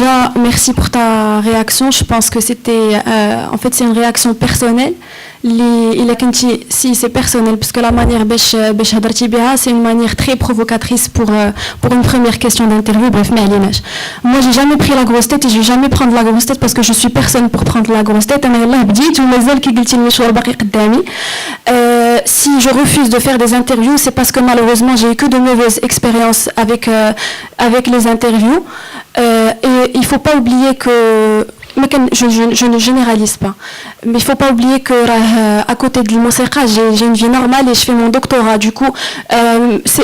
déjà, merci pour ta réaction. Je pense que c'était, en fait, c'est une réaction personnelle. Si c'est personnel, parce que la manière باش هضرتي بها, c'est une manière très provocatrice pour une première question d'interview. Bref, mais allez, moi j'ai jamais pris la grosse tête et je vais jamais prendre la grosse tête parce que je suis personne pour prendre la grosse tête. انا يلاه بديت ومازال كي قلتي المشوار باقي قدامي. Si je refuse de faire des interviews, c'est parce que malheureusement j'ai eu que de mauvaises expériences avec les interviews. Et il faut pas oublier que je ne généralise pas, mais il faut pas oublier que à côté de la musique, j'ai une vie normale et je fais mon doctorat. Du coup,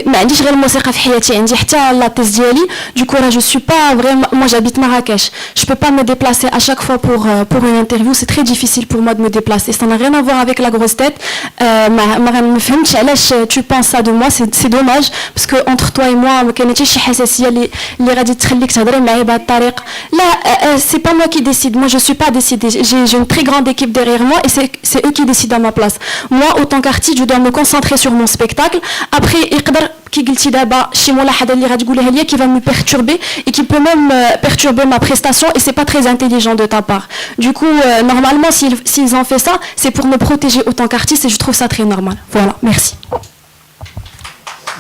ما عنديش غير الموسيقى في حياتي, عندي حتى la thèse ديالي. Du coup, là, je suis pas vraiment. Moi, j'habite Marrakech. Je peux pas me déplacer à chaque fois pour une interview. C'est très difficile pour moi de me déplacer. Ça n'a rien à voir avec la grosse tête. ما فهمتش علاش tu penses ça de moi. C'est dommage parce que entre toi et moi, ما كانتش شي حساسية اللي غادي تخليك تهضري معايا بهذه الطريقة. Là, c'est pas moi qui décide. Moi, je suis pas décidée. J'ai une très grande équipe derrière moi et c'est eux qui décident à ma place. Moi, autant qu'artiste, je dois me concentrer sur mon spectacle. Après, qui va me perturber et qui peut même perturber ma prestation et c'est pas très intelligent de ta part. Du coup, normalement, s'ils ont fait ça, c'est pour me protéger autant qu'artiste et je trouve ça très normal. Voilà, merci.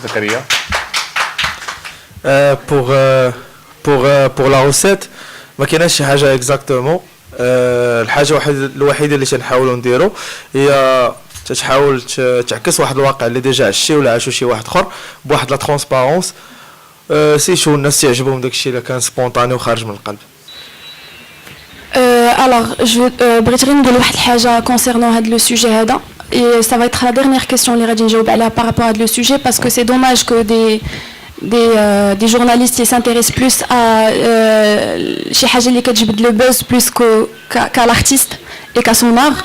Zakaria. pour la recette, ما كايناش شي حاجه اكزاكتومون. الحاجه الوحيده اللي تنحاولوا نديرو هي تحاول تعكس واحد الواقع اللي ديجا عشتي ولا عاشو شي واحد اخر بواحد لا ترونسبارونس. سي شو الناس تعجبهم داكشي اللي كان سبونطاني وخارج من القلب. Alors, بغيت غير نقول واحد الحاجه concernant هذا لو سوجي هذا. Et ça va être la dernière question اللي غادي نجاوب عليها par rapport à le sujet parce que c'est dommage que des journalistes qui s'intéressent plus à chez حاجه اللي كتجبد le buzz plus qu'à l'artiste et qu'à son art.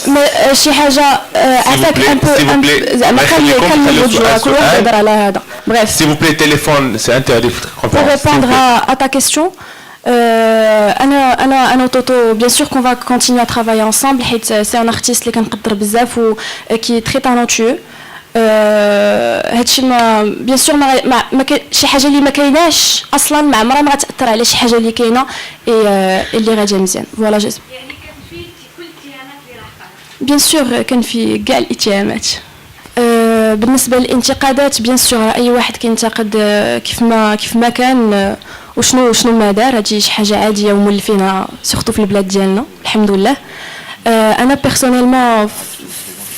Mais شي حاجه عفاك un peu زعما خلي كل واحد يهضر على هذا. Bref, s'il vous plaît, téléphone, c'est interdit. Pour répondre à ta question, أنا Toto, bien sûr qu'on va continuer à travailler ensemble. C'est un artiste اللي كنقدر بزاف و qui est très talentueux. هادشي بيان سور ما شي حاجه اللي ما كايناش اصلا ما عمرها ما غتاثر على شي حاجه اللي كاينه اللي غاديه مزيان. فوالا يعني كان في كل الاتهامات اللي راح بيان سور كان في كاع الاتهامات. بالنسبه للانتقادات بيان سور اي واحد كينتقد كيف ما كان وشنو ما دار. هادشي شي حاجه عاديه ومولفينها سورتو في البلاد ديالنا الحمد لله. انا بيرسونيلمون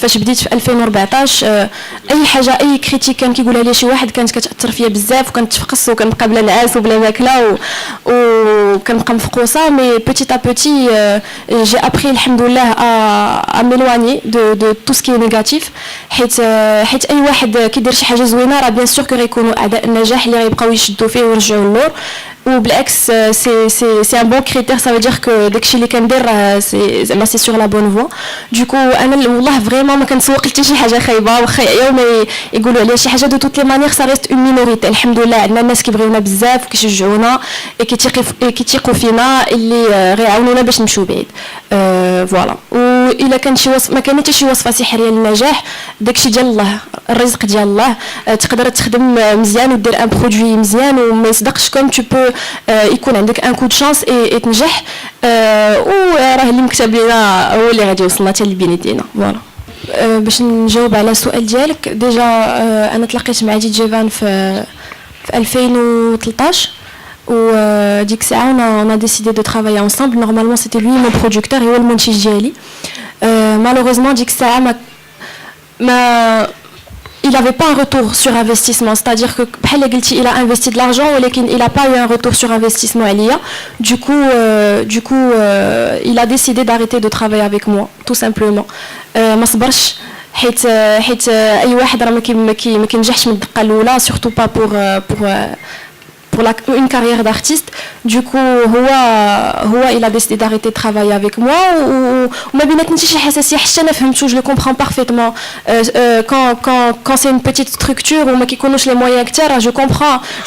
فاش بديت في 2014 اي حاجه اي كريتيك كان كيقولها لي شي واحد كانت كتاثر فيا بزاف وكنتفقس وكنبقى بلا نعاس وبلا ماكله وكنبقى مفقوسه. مي بوتيت ا بوتي جي ابري الحمد لله ا ميلواني دو تو سكي نيجاتيف. حيت اي واحد كيدير شي حاجه زوينه راه بيان سور كيكونوا اعداء النجاح اللي غيبقاو يشدوا فيه ويرجعوا اللور. وبالعكس سي ان بون كريتير. سا فو دير كو داكشي اللي كندير زعما سي سور لا بون فوا. دوكو انا والله فريمون ما كنسوق حتى شي حاجه خايبه واخا يوم يقولوا عليها شي حاجه. دو توت لي مانيير سا ريست اون مينوريتي الحمد لله. عندنا الناس كيبغيونا بزاف وكيشجعونا كيتيقوا فينا اللي غيعاونونا باش نمشيو بعيد. فوالا. والا كان شي ما كاين حتى شي وصفه سحريه للنجاح. داكشي ديال الله, الرزق ديال الله. تقدر تخدم مزيان ودير ان برودوي مزيان وما يصدقش كوم تو بو يكون عندك ان كود شانس اي تنجح. وراه اللي مكتب لنا هو اللي غادي يوصلنا حتى للبنيتينا. فوالا. باش نجاوب على السؤال ديالك ديجا انا تلاقيت مع دي جيفان في 2013 وديك الساعه on a décidé de travailler ensemble. Normalement c'était lui mon producteur et هو المنتج ديالي. Malheureusement ديك الساعه ما il n'avait pas un retour sur investissement, c'est-à-dire que il a investi de l'argent mais il n'a pas eu un retour sur investissement. Du coup, il a décidé d'arrêter de travailler avec moi, tout simplement. ما صبرش حيت اي واحد راه ما كينجحش من الدقه الاولى, surtout pas pour une carrière d'artiste. Du coup, il a décidé d'arrêter de travailler avec moi. وما بيناتنا شي حساسيه حتى انا فهمتو. Je le comprends parfaitement. Quand c'est une petite structure وما كيكونوش لي مويان كثار je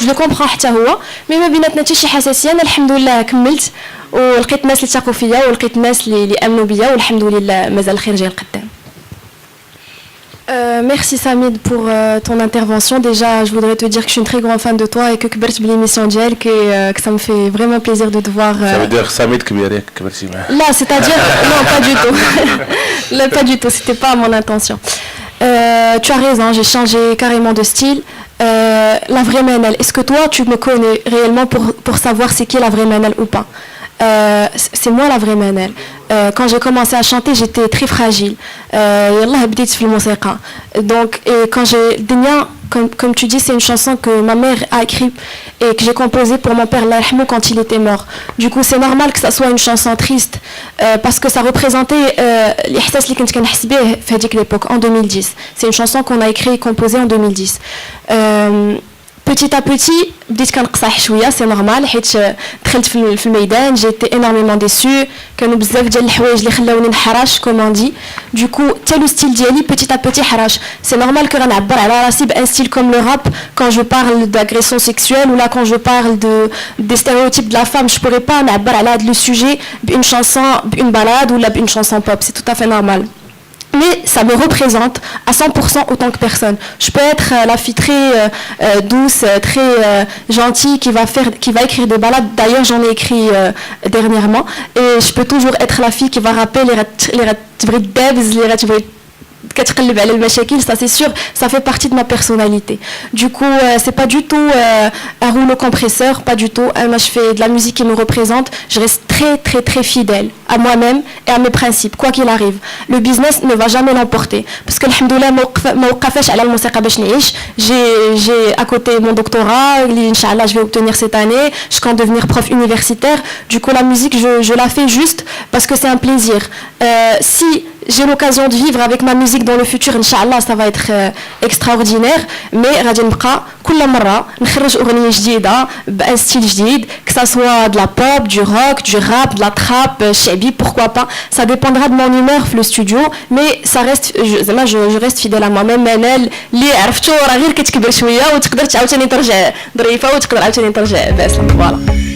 le comprends حتى هو. مي ما بيناتنا حتى شي حساسيه. انا الحمد لله كملت ولقيت ناس اللي تاقوا فيا ولقيت ناس اللي امنوا بيا والحمد لله مازال الخير جاي لقدام. Merci Samid pour ton intervention. Déjà, je voudrais te dire que je suis une très grande fan de toi et que كبرت l'émission ديالك et que ça me fait vraiment plaisir de te voir. Ça veut dire Samid كبير ياك كبرتي معاه. Là, c'est-à-dire non, pas du tout. Là, pas du tout, c'était pas mon intention. Tu as raison, j'ai changé carrément de style. La vraie Manel, est-ce que toi tu me connais réellement pour savoir c'est qui la vraie Manel ou pas? C'est moi la vraie Manel. Quand j'ai commencé à chanter, j'étais très fragile. Yallah بديت في الموسيقى. Donc et quand j'ai Denia, comme tu dis, c'est une chanson que ma mère a écrite et que j'ai composée pour mon père Allah yarhamou quand il était mort. Du coup, c'est normal que ça soit une chanson triste parce que ça représentait l'ihsas اللي كنت كنحس بيه في هذيك l'époque en 2010. C'est une chanson qu'on a écrite et composée en 2010. Petit à petit, بديت كنقصح شويه, c'est normal حيت دخلت في الميدان, j'ai été énormément déçue, كانوا بزاف ديال الحوايج اللي خلاوني نحرش comme on dit. Du coup, tel le style ديالي petit à petit حرش. C'est normal que غنعبر على راسي بان style comme le rap quand je parle d'agression sexuelle ou là quand je parle des stéréotypes de la femme, je pourrais pas نعبر على هذا le sujet بune chanson, بune balade ou là بune chanson pop, c'est tout à fait normal. Mais ça me représente à 100% autant que personne. Je peux être la fille très douce, très gentille, qui va écrire des ballades. D'ailleurs, j'en ai écrit dernièrement. Et je peux toujours être la fille qui va rapper ça c'est sûr, ça fait partie de ma personnalité. Du coup, c'est pas du tout un rouleau compresseur, pas du tout. Moi, je fais de la musique qui me représente. Je reste très très très fidèle à moi-même et à mes principes, quoi qu'il arrive. Le business ne va jamais l'emporter. Parce que alhamdoulilah, j'ai à côté mon doctorat, Inch'Allah, je vais obtenir cette année. Je compte devenir prof universitaire. Du coup, la musique, je la fais juste parce que c'est un plaisir. Si j'ai l'occasion de vivre avec ma musique dans le futur, Inch'Allah, ça va être extraordinaire. Mais غادي نبقى كل مرة نخرج أغنية جديدة بأن ستيل جديد, que ça soit de la pop, du rock, du rap, de la trap, shabi, pourquoi pas. Ça dépendra de mon humeur في le studio, mais ça reste, je reste fidèle à moi-même. Manel اللي عرفتو راه غير كتكبر شوية وتقدر عاوتاني ترجع ظريفة وتقدر عاوتاني ترجع باسلة. Voilà.